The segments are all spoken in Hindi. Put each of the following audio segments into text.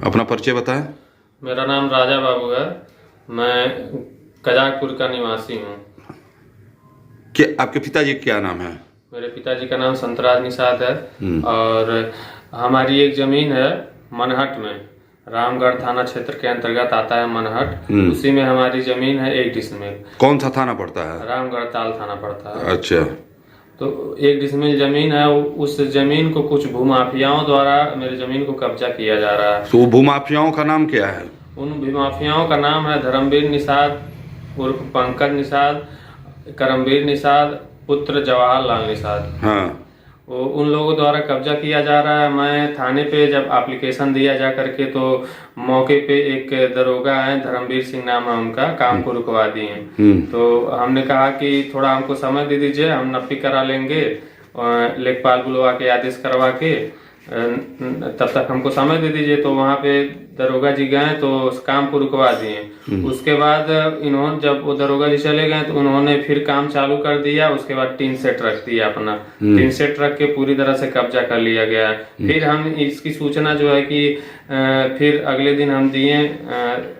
अपना परिचय बताएं। मेरा नाम राजा बाबू है। मैं कजाकपुर का निवासी हूँ। क्या आपके पिताजी का क्या नाम है? मेरे पिताजी का नाम संतराज निषाद है। और हमारी एक ज़मीन है मनहट में, रामगढ़ थाना क्षेत्र के अंतर्गत आता है मनहट। उसी में हमारी ज़मीन है 1 डिसमिल। कौन सा थाना पड़ता है? रामगढ़ ताल थाना पड़ता है। अच्छा। तो 1 डिसमिल ज़मीन है। उस ज़मीन को कुछ भूमाफियाओं द्वारा मेरी ज़मीन को कब्जा किया जा रहा है। तो भूमाफियाओं का नाम क्या है? उन भूमाफियाओं का नाम है धर्मवीर निषाद उर्फ पंकज निषाद, करमवीर निषाद पुत्र जवाहरलाल निषाद। हाँ। वो उन लोगों द्वारा कब्जा किया जा रहा है। मैं थाने पे जब एप्लीकेशन दिया जा करके, तो मौके पे एक दरोगा है, धर्मवीर सिंह नाम है उनका, काम को रुकवा दिए। तो हमने कहा कि थोड़ा हमको समय दे दीजिए, हम नफी करा लेंगे, लेखपाल बुलवा के आदेश करवा के, तब तक हमको समय दे दीजिए। तो वहाँ पे दरोगा जी गए तो उस काम को रुकवा दिए। उसके बाद इन्होंने, जब वो दरोगा जी चले गए तो उन्होंने फिर काम चालू कर दिया। उसके बाद टीन सेट रख दिया, अपना टीन सेट रख के पूरी तरह से कब्जा कर लिया गया। फिर हम इसकी सूचना जो है कि फिर अगले दिन हम दिए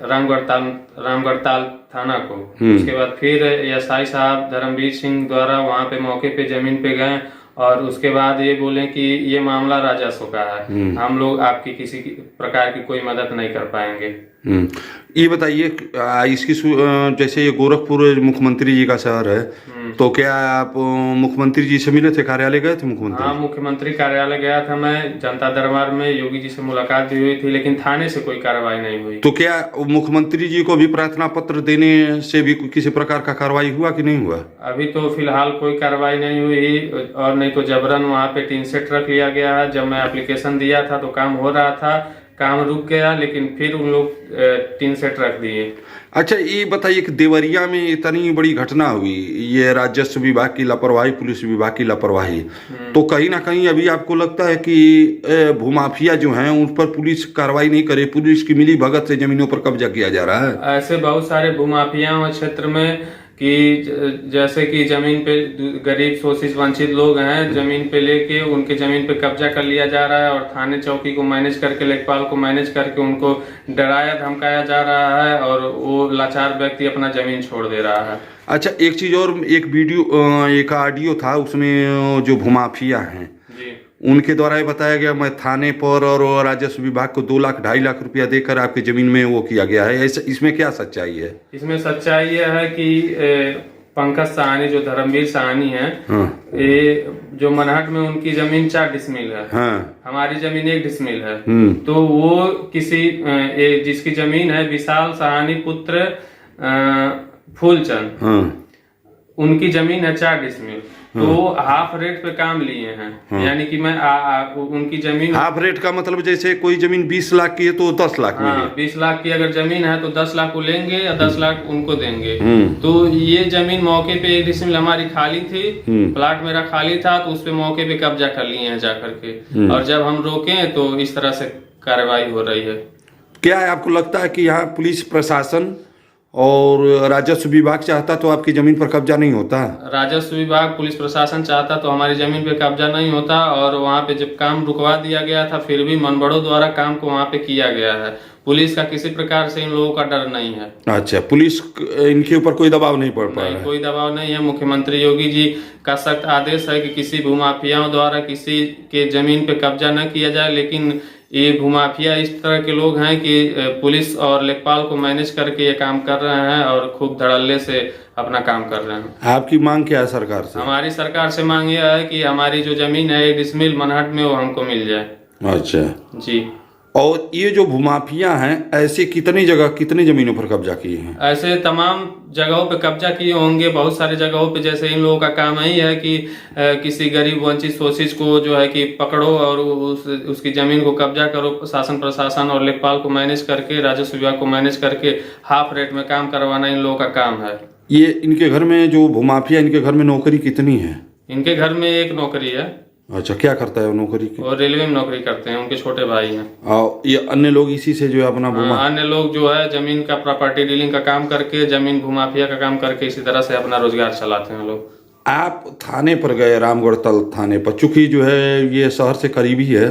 रामगढ़ ताल थाना को। उसके बाद फिर एसआई साहब धर्मवीर सिंह द्वारा वहाँ पे मौके पे जमीन पे गए और उसके बाद ये बोले कि ये मामला राजस्व का है, हम लोग आपकी किसी प्रकार की कोई मदद नहीं कर पाएंगे। ये बताइए, इसकी जैसे ये गोरखपुर मुख्यमंत्री जी का शहर है, तो क्या आप मुख्यमंत्री जी से मिले थे? कार्यालय गए थे मुख्यमंत्री? हाँ, मुख्यमंत्री कार्यालय गया था मैं। जनता दरबार में योगी जी से मुलाकात भी हुई थी, लेकिन थाने से कोई कार्रवाई नहीं हुई। तो क्या मुख्यमंत्री जी को भी प्रार्थना पत्र देने से भी किसी प्रकार का कार्रवाई हुआ कि नहीं हुआ? अभी तो फिलहाल कोई कार्रवाई नहीं हुई, और नहीं तो जबरन वहाँ पे टीन सेट रख लिया गया है। जब मैं एप्लीकेशन दिया था तो काम हो रहा था, काम रुक गया, लेकिन फिर उन लोग टीन सेट रख दिए। अच्छा, ये बताइए कि देवरिया में इतनी बड़ी घटना हुई, ये राजस्व विभाग की लापरवाही, पुलिस विभाग की लापरवाही, तो कहीं ना कहीं अभी आपको लगता है कि भूमाफिया जो हैं उन पर पुलिस कार्रवाई नहीं करे, पुलिस की मिली भगत से जमीनों पर कब्जा किया जा रहा है? ऐसे बहुत सारे भूमाफिया हैं क्षेत्र में कि जैसे कि जमीन पे गरीब शोषित वंचित लोग हैं, जमीन पे लेके उनके जमीन पे कब्जा कर लिया जा रहा है, और थाने चौकी को मैनेज करके, लेखपाल को मैनेज करके उनको डराया धमकाया जा रहा है, और वो लाचार व्यक्ति अपना जमीन छोड़ दे रहा है। अच्छा, एक चीज और, एक वीडियो, एक ऑडियो था, उसमें जो भूमाफिया हैं उनके द्वारा ये बताया गया, मैं थाने पर और राजस्व विभाग को 2 लाख 2.5 लाख रुपया देकर आपकी जमीन में वो किया गया है। इसमें क्या सच्चाई है? इसमें सच्चाई यह है कि पंकज साहनी, जो धर्मवीर साहनी है, ये जो मनहट में उनकी जमीन 4 डिसमिल है। हमारी जमीन 1 डिसमिल है। तो वो किसी जिसकी जमीन है विशाल साहनी पुत्र फूलचंद, उनकी जमीन है 4 डिसमिल। तो हाफ रेट पे काम लिए हैं। यानी कि मैं उनकी जमीन, हाफ रेट का मतलब जैसे कोई जमीन 20 लाख की है तो 10 लाख में। 20 लाख की अगर जमीन है तो 10 लाख को लेंगे या 10 लाख उनको देंगे। तो ये जमीन मौके पे 1 डिसमिल हमारी खाली थी, प्लाट मेरा खाली था, तो उस पे मौके पे कब्जा कर लिए हैं जाकर के। और जब हम रोके तो इस तरह से कार्रवाई हो रही है। क्या है, आपको लगता है कि यहाँ पुलिस प्रशासन और राजस्व विभाग चाहता तो आपकी जमीन पर कब्जा नहीं होता? राजस्व विभाग, पुलिस प्रशासन चाहता तो हमारी जमीन पे कब्जा नहीं होता। और वहाँ पे जब काम रुकवा दिया गया था, फिर भी मनबड़ों द्वारा काम को वहाँ पे किया गया है। पुलिस का किसी प्रकार से इन लोगों का डर नहीं है। अच्छा, पुलिस इनके ऊपर कोई दबाव नहीं पड़ पा रहा है? कोई दबाव नहीं है। मुख्यमंत्री योगी जी का सख्त आदेश है कि किसी भूमाफियाओं द्वारा किसी के जमीन पे कब्जा न किया जाए। लेकिन ये भूमाफिया इस तरह के लोग हैं कि पुलिस और लेखपाल को मैनेज करके ये काम कर रहे हैं और खूब धड़ल्ले से अपना काम कर रहे हैं। आपकी मांग क्या है सरकार से? हमारी सरकार से मांग यह है कि हमारी जो जमीन है 1 डिसमिल मनहट में, वो हमको मिल जाए। अच्छा जी। और ये जो भूमाफिया हैं, ऐसे कितनी जगह, कितनी जमीनों पर कब्जा किए हैं? ऐसे तमाम जगहों पे कब्जा किए होंगे, बहुत सारी जगहों पे। जैसे इन लोगों का काम यही है कि किसी गरीब वंचित शोषित को जो है कि पकड़ो और उसकी जमीन को कब्जा करो। शासन प्रशासन और लेखपाल को मैनेज करके, राजस्व विभाग को मैनेज करके हाफ रेट में काम करवाना इन लोगों का काम है। ये इनके घर में जो भूमाफिया, इनके घर में नौकरी कितनी है? इनके घर में 1 नौकरी है। अच्छा, क्या करता है वो नौकरी की? और रेलवे में नौकरी करते हैं, उनके छोटे भाई हैं। और ये अन्य लोग इसी से जो है अपना अन्य लोग जो है जमीन का प्रॉपर्टी डीलिंग का काम करके, जमीन भूमाफिया का काम करके इसी तरह से अपना रोजगार चलाते हैं लोग। आप थाने पर गए, रामगढ़ तल थाने पर, चूंकि जो है ये शहर से करीबी है,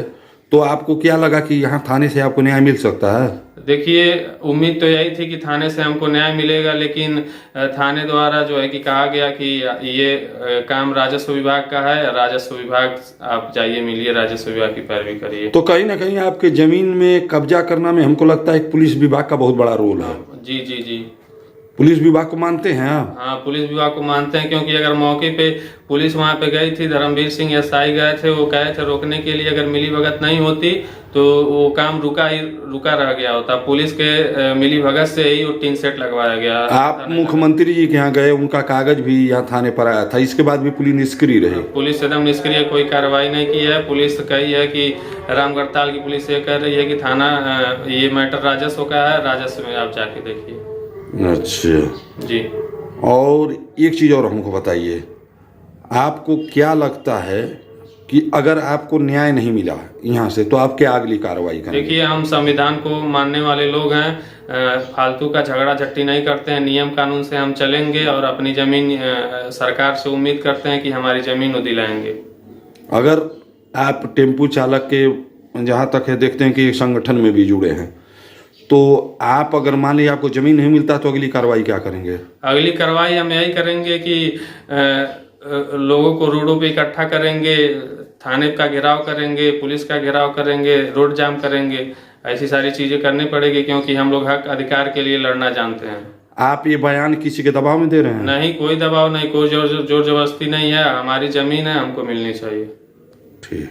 तो आपको क्या लगा कि यहाँ थाने से आपको न्याय मिल सकता है? देखिए, उम्मीद तो यही थी कि थाने से हमको न्याय मिलेगा, लेकिन थाने द्वारा जो है कि कहा गया कि ये काम राजस्व विभाग का है, राजस्व विभाग आप जाइए, मिलिए, राजस्व विभाग की पैरवी करिए। तो कहीं ना कहीं आपके जमीन में कब्जा करना में हमको लगता है पुलिस विभाग का बहुत बड़ा रोल है। जी जी जी, पुलिस विभाग को मानते हैं आप? हाँ, पुलिस विभाग को मानते हैं, क्योंकि अगर मौके पे पुलिस वहां पे गई थी, धर्मवीर सिंह एसआई गए थे, वो कहे थे रोकने के लिए, अगर मिली भगत नहीं होती तो वो काम रुका रह गया होता। पुलिस के मिली भगत से ही वो टीन सेट लगवाया गया। आप मुख्यमंत्री जी के यहाँ गए, उनका कागज भी यहाँ थाने पर आया था, इसके बाद भी पुलिस निष्क्रिय रही? पुलिस एकदम निष्क्रिय, कोई कार्रवाई नहीं की है। पुलिस कही है कि रामगढ़ताल की पुलिस ये कह रही है कि थाना ये मैटर राजस्व का है, राजस्व में आप जाके देखिए। अच्छा जी। और एक चीज़ और हमको बताइए, आपको क्या लगता है कि अगर आपको न्याय नहीं मिला यहाँ से तो आप क्या अगली कार्रवाई करेंगे? देखिए, हम संविधान को मानने वाले लोग हैं, फालतू का झगड़ा झट्टी नहीं करते हैं, नियम कानून से हम चलेंगे और अपनी जमीन सरकार से उम्मीद करते हैं कि हमारी जमीन वो दिलाएंगे। अगर आप टेम्पू चालक के जहाँ तक है देखते हैं कि एक संगठन में भी जुड़े हैं, तो आप अगर मान लीजिए आपको जमीन नहीं मिलता तो अगली कार्रवाई क्या करेंगे? अगली कार्रवाई हम यही करेंगे कि लोगों को रोडों पे इकट्ठा करेंगे, थाने का घेराव करेंगे, पुलिस का घेराव करेंगे, रोड जाम करेंगे, ऐसी सारी चीजें करनी पड़ेगी, क्योंकि हम लोग हक अधिकार के लिए लड़ना जानते हैं। आप ये बयान किसी के दबाव में दे रहे हैं? नहीं, कोई दबाव नहीं, कोई जोर जबरदस्ती नहीं है। हमारी जमीन है, हमको मिलनी चाहिए। ठीक।